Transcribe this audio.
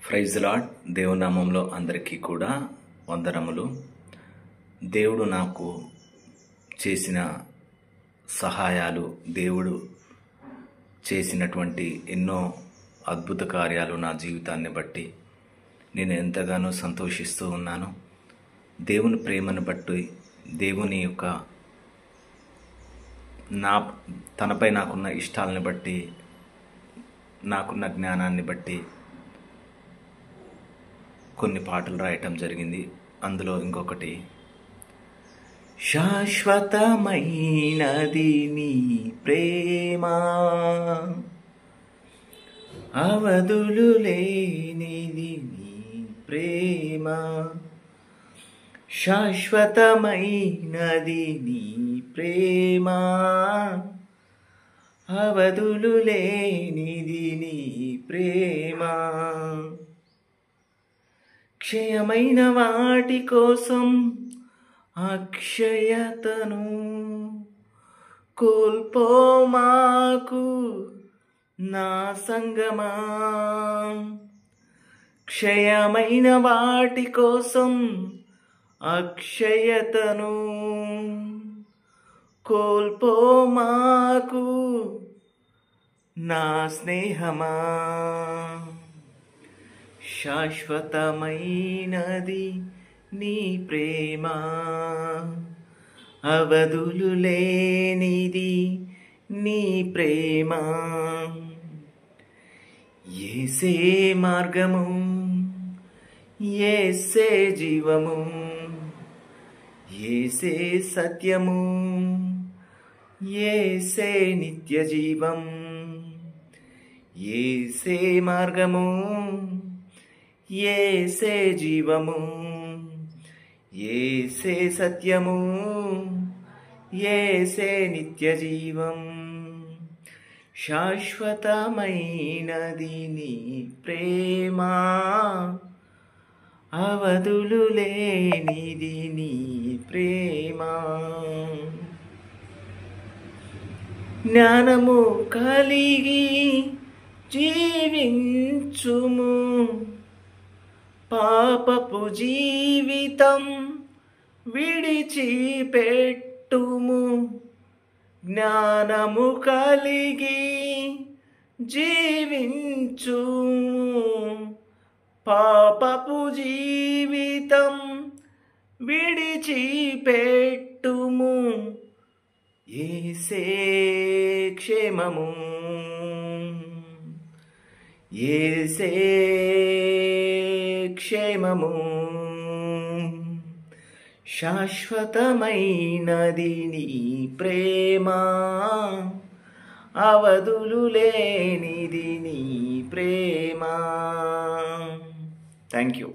Praise lord. దేవుని నామంలో అందరికీ కూడా వందనములు. దేవుడు నాకు చేసిన సహాయాలు, దేవుడు చేసినటువంటి ఎన్నో అద్భుత కార్యాలు నా జీవితాన్ని బట్టి నేను ఎంతగానో సంతోషిస్తూ ఉన్నాను. దేవుని ప్రేమను బట్టి, దేవుని యొక్క తనపై నాకున్న ఇష్టాలని బట్టి, నాకున్న జ్ఞానాన్ని బట్టి కొన్ని పాటలు రాయటం జరిగింది. అందులో ఇంకొకటి, శాశ్వతమైనది నీ ప్రేమ, అవధులు లేనిది నీ ప్రేమ, శాశ్వతమైనది నీ ప్రేమ, అవధులు లేనిది నీ ప్రేమ, క్షయమైన వాటి కోసం అక్షయతను కోల్పోమాకు నా సంగమా, క్షయమైన వాటి కోసం అక్షయతను కోల్పోమాకు నా స్నేహమా, శాశ్వతమైనది నీ ప్రేమ, అవధులు లేనిది నీ ప్రేమ, యేసే మార్గము, యేసే జీవము, యేసే సత్యము, యేసే నిత్య జీవం, యేసే మార్గము, యేసే జీవము, యేసే సత్యము, యేసే నిత్య జీవం, శాశ్వతమైనది నీ ప్రేమ, అవధులు లేనిది నీ ప్రేమ, జ్ఞానము కలిగి జీవించుము, పాపపు జీవితం విడిచిపెట్టుము, జ్ఞానము కలిగి జీవించుము, పాపపు జీవితం విడిచిపెట్టుము, యేసే క్షేమము, యేసే క్షేమము, శాశ్వతమైనది నీ ప్రేమ, అవధులు లేనిది నీ ప్రేమ. Thank you.